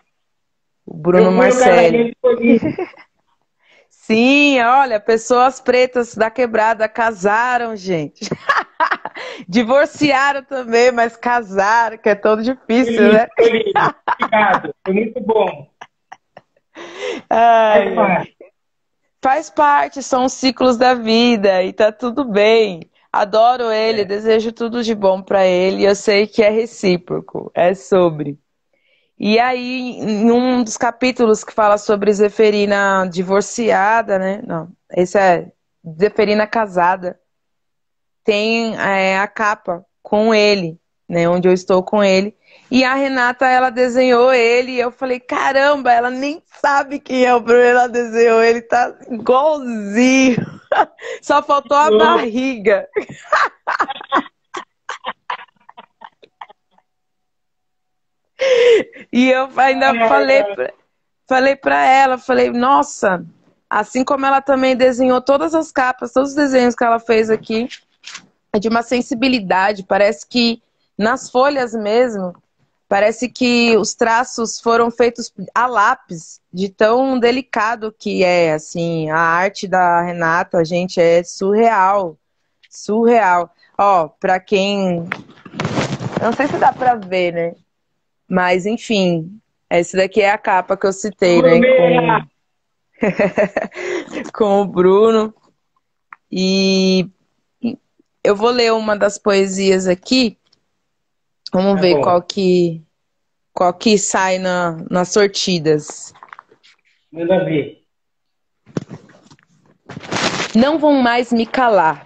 O Bruno Marcelli. Sim, olha, pessoas pretas da quebrada casaram, gente. Divorciaram também, mas casaram, que é tão difícil, né? Obrigado, foi muito bom. Faz parte, são os ciclos da vida e tá tudo bem. Adoro ele, desejo tudo de bom pra ele. Eu sei que é recíproco, é sobre. E aí, em um dos capítulos que fala sobre Zeferina divorciada, né? Não, esse é Zeferina casada. Tem a capa com ele. né, onde eu estou com ele. E a Renata, ela desenhou ele, e eu falei, caramba, ela nem sabe quem é o Bruno, ela desenhou ele, tá igualzinho. Só faltou a barriga. E eu ainda falei pra ela, falei, nossa, assim como ela também desenhou todas as capas, todos os desenhos que ela fez aqui, é de uma sensibilidade, parece que nas folhas mesmo, parece que os traços foram feitos a lápis, de tão delicado que é, assim, a arte da Renata, gente, é surreal, surreal. Ó, pra quem... Eu não sei se dá pra ver, né? Mas, enfim, essa daqui é a capa que eu citei, né? Com o Bruno. E eu vou ler uma das poesias aqui. Vamos ver qual que sai nas sortidas. Manda ver. Não vão mais me calar.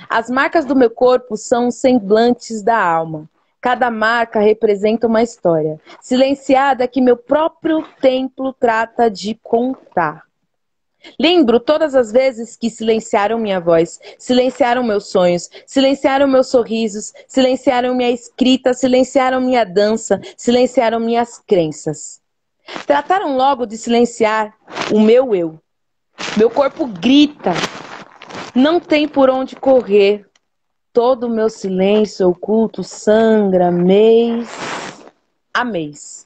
As marcas do meu corpo são os semblantes da alma. Cada marca representa uma história, silenciada que meu próprio templo trata de contar. Lembro todas as vezes que silenciaram minha voz, silenciaram meus sonhos, silenciaram meus sorrisos, silenciaram minha escrita, silenciaram minha dança, silenciaram minhas crenças. Trataram logo de silenciar o meu eu. Meu corpo grita, não tem por onde correr. Todo o meu silêncio oculto sangra mês a mês.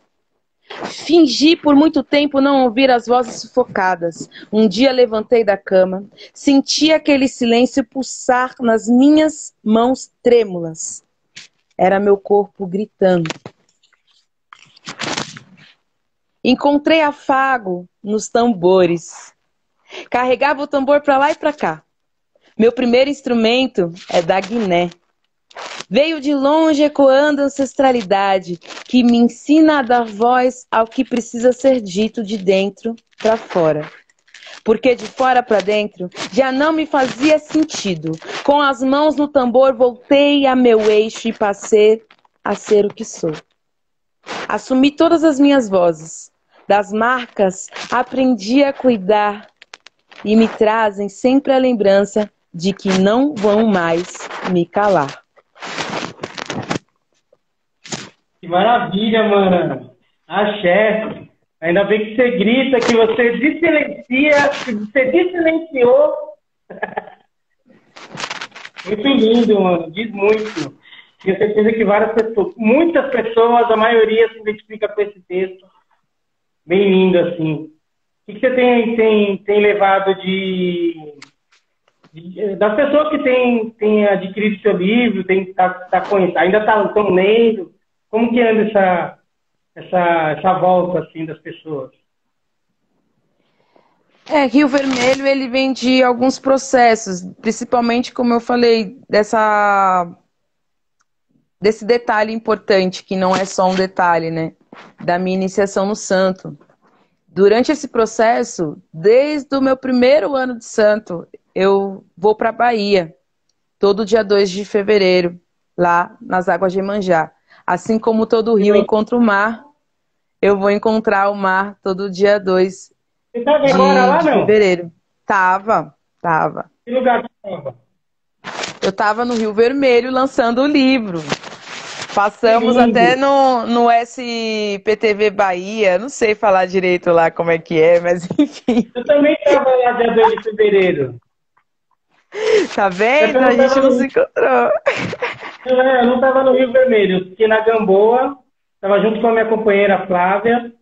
Fingi por muito tempo não ouvir as vozes sufocadas. Um dia levantei da cama, senti aquele silêncio pulsar nas minhas mãos trêmulas. Era meu corpo gritando. Encontrei afago nos tambores. Carregava o tambor para lá e para cá. Meu primeiro instrumento é da Guiné. Veio de longe ecoando a ancestralidade que me ensina a dar voz ao que precisa ser dito de dentro para fora. Porque de fora para dentro já não me fazia sentido. Com as mãos no tambor voltei a meu eixo e passei a ser o que sou. Assumi todas as minhas vozes. Das marcas aprendi a cuidar e me trazem sempre a lembrança de que não vão mais me calar. Que maravilha, mano. Axé. Ainda bem que você grita, que você desilencia, que você desilenciou. Muito lindo, mano. Diz muito. Tenho certeza que muitas pessoas, a maioria se identifica com esse texto. Bem lindo, assim. O que você tem levado das pessoas que têm adquirido seu livro, ainda estão lendo? Como que anda essa volta assim das pessoas? Rio Vermelho, ele vem de alguns processos, principalmente, como eu falei, desse detalhe importante, que não é só um detalhe, né? Da minha iniciação no santo. Durante esse processo, desde o meu primeiro ano de santo, eu vou para a Bahia, todo dia 2 de fevereiro, lá nas águas de Iemanjá. Assim como todo rio encontra o mar, eu vou encontrar o mar todo dia 2 Você estava agora lá, de não? fevereiro. Tava. Que lugar você estava? Eu estava no Rio Vermelho lançando o livro. Passamos até no SPTV Bahia, não sei falar direito lá como é que é, mas enfim. Eu também estava lá dia 2 de fevereiro. Tá vendo? A gente não se encontrou. Eu não estava no Rio Vermelho, eu fiquei na Gamboa, estava junto com a minha companheira Flávia,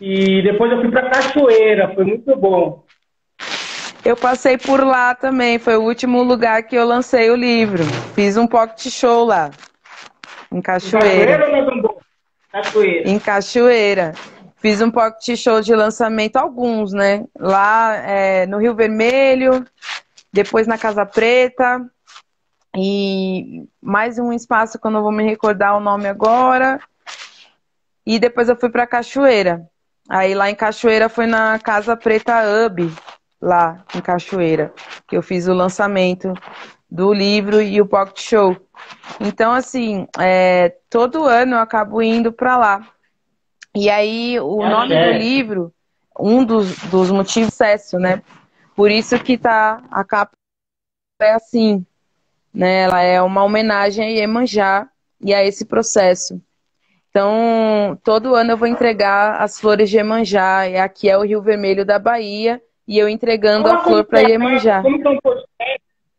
e depois eu fui para Cachoeira, foi muito bom. Eu passei por lá também, foi o último lugar que eu lancei o livro. Fiz um pocket show lá, em Cachoeira. Cachoeira ou na Gamboa? Cachoeira. Em Cachoeira. Fiz um pocket show de lançamento, alguns, né? Lá no Rio Vermelho, depois na Casa Preta, e mais um espaço que eu não vou me recordar o nome agora. E depois eu fui para Cachoeira. Aí lá em Cachoeira foi na Casa Preta Hub, lá em Cachoeira, que eu fiz o lançamento do livro e o Pocket Show. Então, assim, todo ano eu acabo indo para lá. E aí, o nome do livro, um dos motivos é sucesso, né? Por isso que a capa é assim, né? Ela é uma homenagem a Iemanjá e a esse processo. Então, todo ano eu vou entregar as flores de Iemanjá, e aqui é o Rio Vermelho da Bahia, e eu entregando a flor para Iemanjá.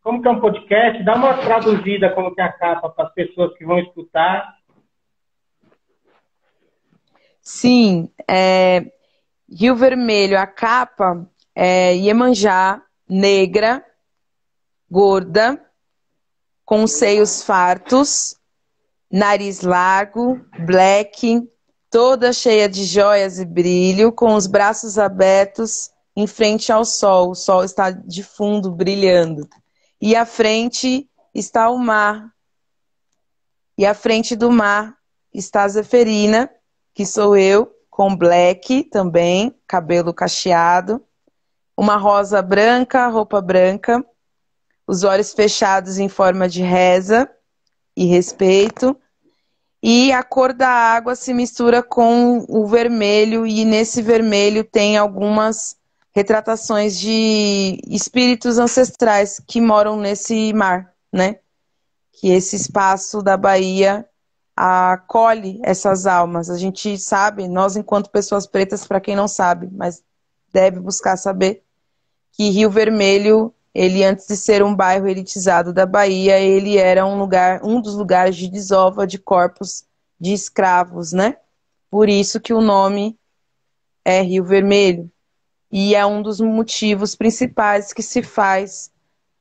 Como que é um podcast? Dá uma traduzida como que é a capa para as pessoas que vão escutar. Sim, Rio Vermelho, a capa é Iemanjá, negra, gorda, com seios fartos, nariz largo, black, toda cheia de joias e brilho, com os braços abertos em frente ao sol. O sol está de fundo, brilhando. E à frente está o mar. E à frente do mar está a Zeferina, que sou eu, com black também, cabelo cacheado, uma rosa branca, roupa branca, os olhos fechados em forma de reza e respeito, e a cor da água se mistura com o vermelho, e nesse vermelho tem algumas retratações de espíritos ancestrais que moram nesse mar, né? Que esse espaço da Bahia acolhe essas almas. A gente sabe, nós enquanto pessoas pretas, para quem não sabe, mas deve buscar saber, que Rio Vermelho, ele antes de ser um bairro elitizado da Bahia, ele era um dos lugares de desova de corpos de escravos, né? Por isso que o nome é Rio Vermelho. E é um dos motivos principais que se faz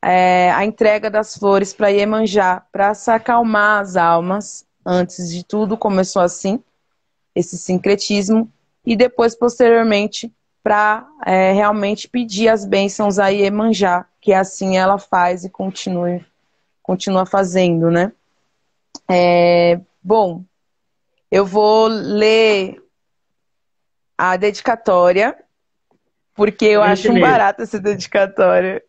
a entrega das flores para Iemanjá, para se acalmar as almas. Antes de tudo começou assim, esse sincretismo, e depois, posteriormente, para realmente pedir as bênçãos a Iemanjá, que assim ela faz e continua fazendo, né? Bom, eu vou ler a dedicatória, porque eu acho um barato essa dedicatória.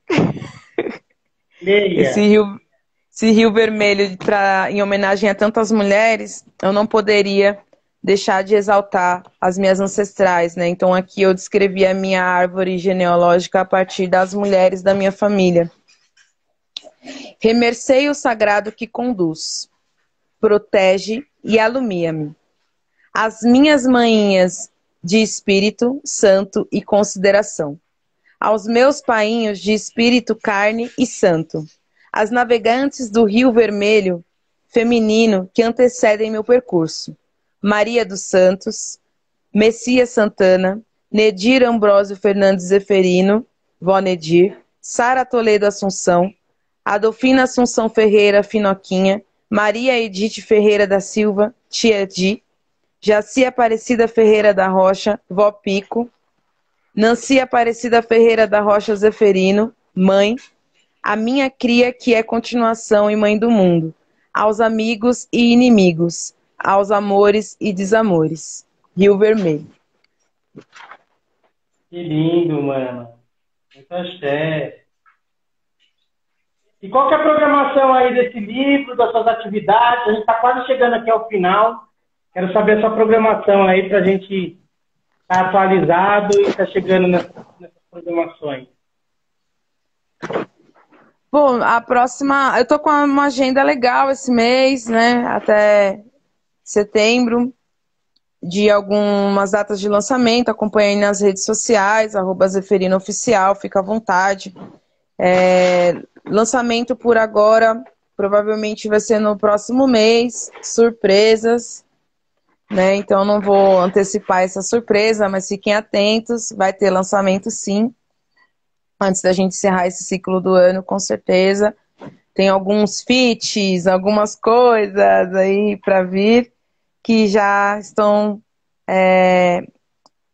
Esse Rio Vermelho, em homenagem a tantas mulheres, eu não poderia deixar de exaltar as minhas ancestrais, né? Então aqui eu descrevi a minha árvore genealógica a partir das mulheres da minha família. Remercei o sagrado que conduz, protege e alumia-me. As minhas mainhas de espírito, santo e consideração. Aos meus painhos de espírito, carne e santo. As navegantes do Rio Vermelho, feminino, que antecedem meu percurso. Maria dos Santos, Messias Santana, Nedir Ambrósio Fernandes Zeferino, Vó Nedir, Sara Toledo Assunção, Adolfina Assunção Ferreira Finoquinha, Maria Edith Ferreira da Silva, Tia Di, Jaci Aparecida Ferreira da Rocha, Vó Pico, Nancy Aparecida Ferreira da Rocha Zeferino, mãe, a minha cria que é continuação e mãe do mundo, aos amigos e inimigos, aos amores e desamores. Rio Vermelho. Que lindo, mano. Muito axé. E qual que é a programação aí desse livro, das suas atividades? A gente está quase chegando aqui ao final. Quero saber a sua programação aí para a gente estar atualizado e estar chegando nessas programações. Bom, a próxima... Eu tô com uma agenda legal esse mês, né? Até setembro, de algumas datas de lançamento. Acompanhe nas redes sociais, @zeferinaoficial, fica à vontade. Lançamento por agora, provavelmente vai ser no próximo mês, surpresas, né? Então não vou antecipar essa surpresa, mas fiquem atentos, vai ter lançamento sim, antes da gente encerrar esse ciclo do ano, com certeza. Tem alguns feats, algumas coisas aí para vir, que já estão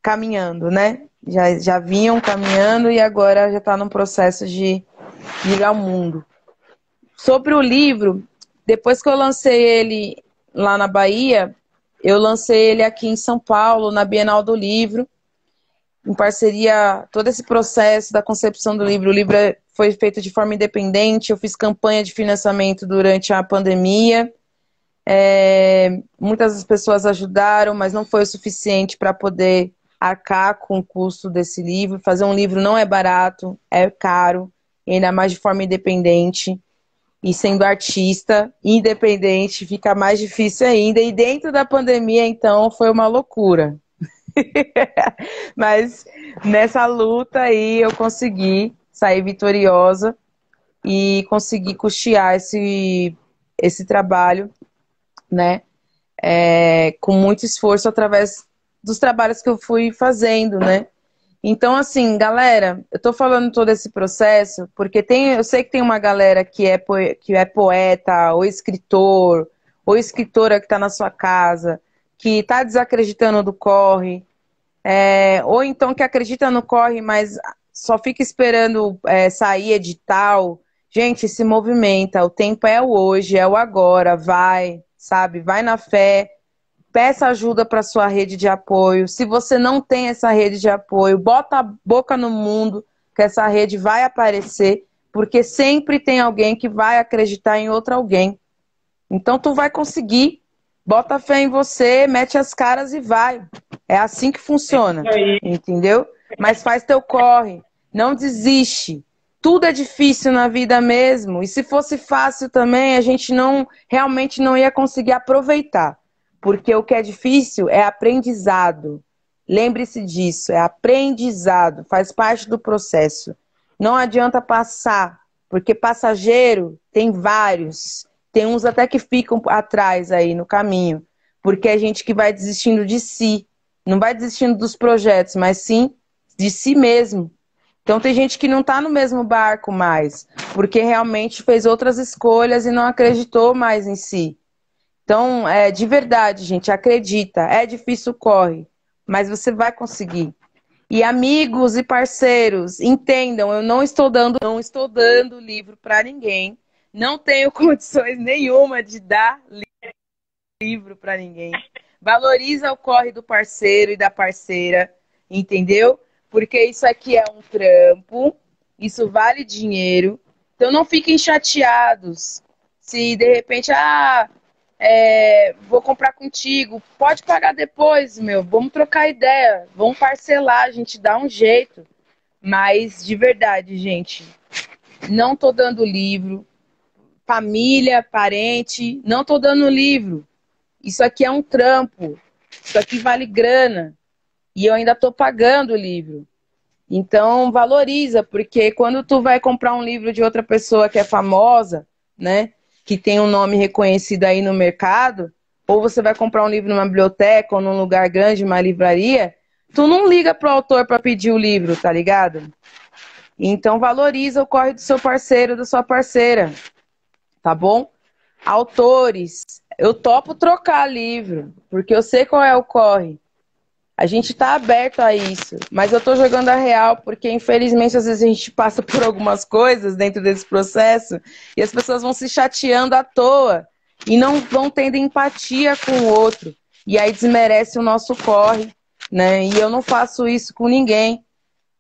caminhando, né? Já vinham caminhando e agora já está num processo de ir ao mundo. Sobre o livro, depois que eu lancei ele lá na Bahia, eu lancei ele aqui em São Paulo, na Bienal do Livro, em parceria, todo esse processo da concepção do livro. O livro foi feito de forma independente, eu fiz campanha de financiamento durante a pandemia. Muitas pessoas ajudaram, mas não foi o suficiente para poder arcar com o custo desse livro. Fazer um livro não é barato, é caro, ainda mais de forma independente. E sendo artista independente, fica mais difícil ainda. E dentro da pandemia, então, foi uma loucura. Mas nessa luta aí eu consegui sair vitoriosa e consegui custear esse trabalho, né? Com muito esforço através dos trabalhos que eu fui fazendo, né? Então, assim, galera, eu tô falando todo esse processo porque eu sei que tem uma galera que é poeta, ou escritor, ou escritora que está na sua casa, que está desacreditando do corre, ou então que acredita no corre, mas só fica esperando sair edital. Gente, se movimenta, o tempo é o hoje, é o agora, vai, sabe? Vai na fé. Peça ajuda para sua rede de apoio. Se você não tem essa rede de apoio, bota a boca no mundo que essa rede vai aparecer, porque sempre tem alguém que vai acreditar em outro alguém. Então tu vai conseguir. Bota fé em você, mete as caras e vai. É assim que funciona, entendeu? Mas faz teu corre, não desiste. Tudo é difícil na vida mesmo. E se fosse fácil também, a gente realmente não ia conseguir aproveitar. Porque o que é difícil é aprendizado. Lembre-se disso, é aprendizado, faz parte do processo. Não adianta passar, porque passageiro tem vários. Tem uns até que ficam atrás aí no caminho, porque é gente que vai desistindo de si. Não vai desistindo dos projetos, mas sim de si mesmo. Então tem gente que não está no mesmo barco mais, porque realmente fez outras escolhas e não acreditou mais em si. Então, de verdade, gente, acredita. É difícil, corre, mas você vai conseguir. E amigos e parceiros, entendam, eu não estou dando livro para ninguém. Não tenho condições nenhuma de dar livro para ninguém. Valoriza o corre do parceiro e da parceira, entendeu? Porque isso aqui é um trampo, isso vale dinheiro. Então não fiquem chateados se de repente, vou comprar contigo. Pode pagar depois, meu. Vamos trocar ideia. Vamos parcelar, a gente dá um jeito. Mas, de verdade, gente, não tô dando livro. Família, parente, não tô dando livro. Isso aqui é um trampo. Isso aqui vale grana. E eu ainda tô pagando o livro. Então, valoriza, porque quando tu vai comprar um livro de outra pessoa que é famosa, né? Que tem um nome reconhecido aí no mercado, ou você vai comprar um livro numa biblioteca ou num lugar grande, uma livraria, tu não liga pro autor para pedir o livro, tá ligado? Então valoriza o corre do seu parceiro, da sua parceira, tá bom? Autores, eu topo trocar livro, porque eu sei qual é o corre. A gente tá aberto a isso, mas eu tô jogando a real porque, infelizmente, às vezes a gente passa por algumas coisas dentro desse processo e as pessoas vão se chateando à toa e não vão tendo empatia com o outro. E aí desmerece o nosso corre, né? E eu não faço isso com ninguém,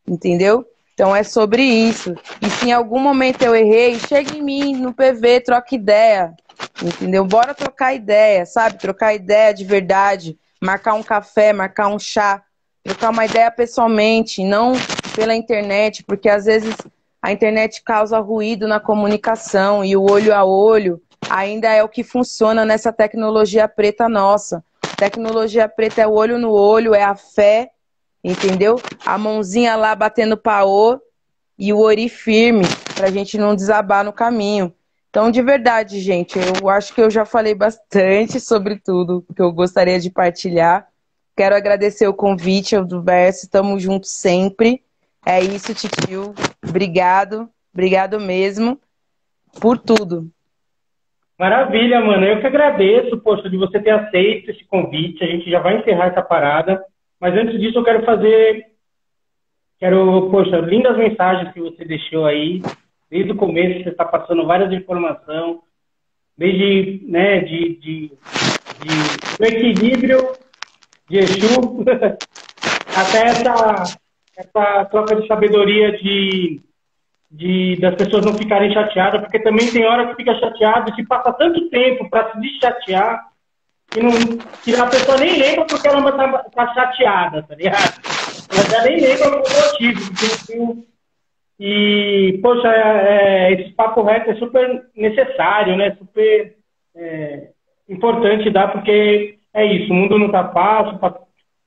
entendeu? Então é sobre isso. E se em algum momento eu errei, chega em mim no PV, troca ideia, entendeu? Bora trocar ideia, sabe? Trocar ideia de verdade. Marcar um café, marcar um chá, trocar uma ideia pessoalmente, não pela internet, porque às vezes a internet causa ruído na comunicação e o olho a olho ainda é o que funciona nessa tecnologia preta nossa. Tecnologia preta é o olho no olho, é a fé, entendeu? A mãozinha lá batendo paô e o ori firme, pra gente não desabar no caminho. Então, de verdade, gente, eu acho que eu já falei bastante sobre tudo que eu gostaria de partilhar. Quero agradecer o convite ao do Verso, tamo junto sempre. É isso, titio. Obrigado, obrigado mesmo por tudo. Maravilha, mano. Eu que agradeço, poxa, de você ter aceito esse convite. A gente já vai encerrar essa parada. Mas antes disso, eu poxa, lindas mensagens que você deixou aí. Desde o começo, você está passando várias informações, desde, né, do equilíbrio de Exu, até essa troca de sabedoria das pessoas não ficarem chateadas, porque também tem hora que fica chateado, que passa tanto tempo para se deschatear, que a pessoa nem lembra porque ela tá chateada, tá ligado? Ela já nem lembra o motivo. E, poxa, esse papo reto é super necessário, né? Super importante dar, porque é isso, o mundo não tá fácil,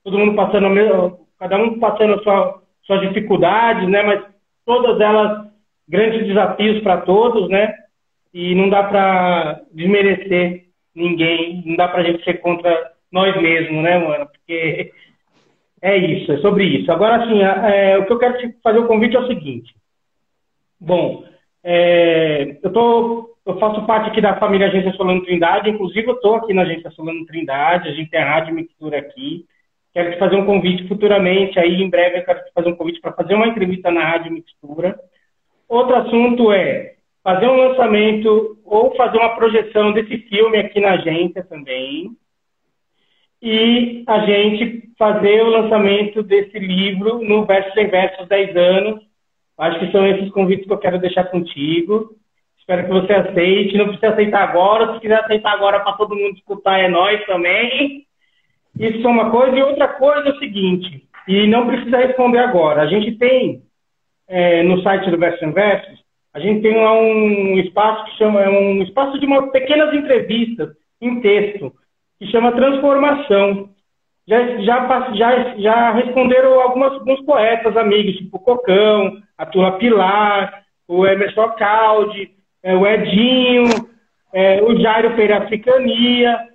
todo mundo passando cada um passando suas dificuldades, né? Mas todas elas grandes desafios para todos, né? E não dá para desmerecer ninguém, não dá para a gente ser contra nós mesmos, né, mano? Porque é isso, é sobre isso. Agora, assim, o que eu quero te fazer o convite é o seguinte. Bom, eu faço parte aqui da família Agência Solano Trindade, inclusive eu estou aqui na Agência Solano Trindade, a gente tem a Rádio Mixtura aqui. Quero te fazer um convite futuramente, aí em breve eu quero te fazer um convite para fazer uma entrevista na Rádio Mixtura. Outro assunto é fazer um lançamento ou fazer uma projeção desse filme aqui na agência também. E a gente fazer o lançamento desse livro no Versos em Versos 10 anos. Acho que são esses convites que eu quero deixar contigo. Espero que você aceite. Não precisa aceitar agora. Se quiser aceitar agora para todo mundo escutar, é nós também. Isso é uma coisa. E outra coisa é o seguinte, e não precisa responder agora. A gente tem, no site do Versos em Versos, a gente tem lá um espaço que chama, um espaço de pequenas entrevistas em texto, que chama Transformação. Já responderam alguns poetas amigos, tipo o Cocão, a Tula Pilar, o Emerson Caldi, o Edinho, o Jairo Pereira Africania,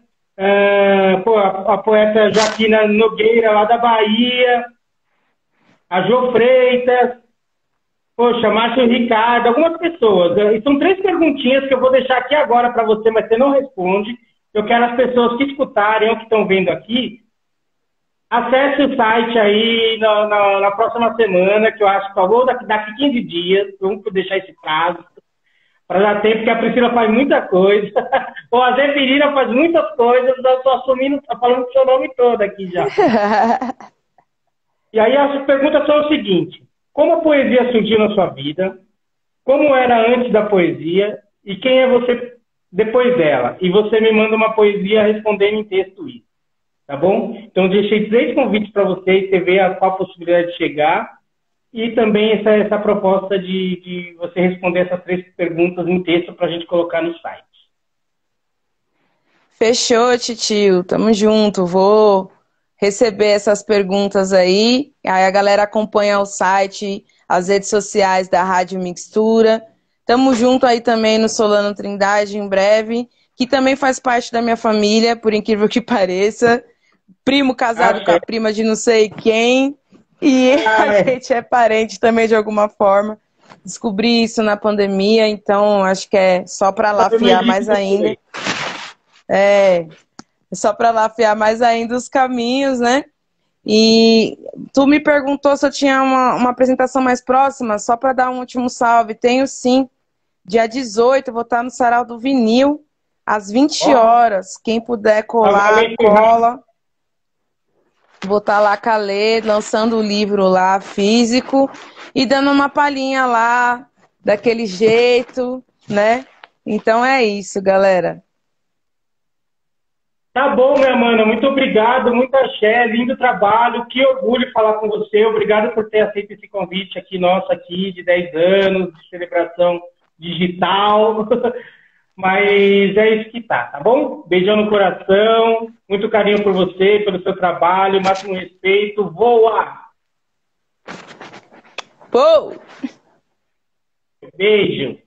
a poeta Jaquina Nogueira, lá da Bahia, a Jô Freitas, poxa, Márcio Ricardo, algumas pessoas. E são 3 perguntinhas que eu vou deixar aqui agora para você, mas você não responde. Eu quero as pessoas que escutarem ou que estão vendo aqui, acesse o site aí na próxima semana, que eu acho que falou daqui 15 dias, vamos deixar esse prazo, para dar tempo, porque a Priscila faz muita coisa, ou a Zeferina faz muitas coisas, eu estou assumindo, tá falando o seu nome todo aqui já. E aí as perguntas são o seguinte: como a poesia surgiu na sua vida? Como era antes da poesia? E quem é você depois dela? E você me manda uma poesia respondendo em texto isso. Tá bom? Então, eu deixei 3 convites para você e você ver qual a possibilidade de chegar. E também essa proposta de você responder essas 3 perguntas em texto para a gente colocar no site. Fechou, titio. Tamo junto. Vou receber essas perguntas aí. Aí a galera acompanha o site, as redes sociais da Rádio Mixtura. Tamo junto aí também no Solano Trindade em breve, que também faz parte da minha família, por incrível que pareça. Primo casado com a prima de não sei quem. E a gente é parente também de alguma forma. Descobri isso na pandemia, então acho que é só para lá afiar mais ainda. Só para lá afiar mais ainda os caminhos, né? E tu me perguntou se eu tinha uma apresentação mais próxima, só para dar um último salve. Tenho sim. Dia 18, eu vou estar no Sarau do Vinil, às 20 horas. Quem puder colar, cola. Vou estar lá com a Lê, lançando o livro lá, físico, e dando uma palhinha lá, daquele jeito, né? Então é isso, galera. Tá bom, minha mana. Muito obrigado, muito axé, lindo trabalho. Que orgulho falar com você. Obrigado por ter aceito esse convite aqui nosso aqui de 10 anos de celebração digital. Mas é isso que tá bom? Beijão no coração, muito carinho por você, pelo seu trabalho, máximo respeito. Voa! Pô! Beijo!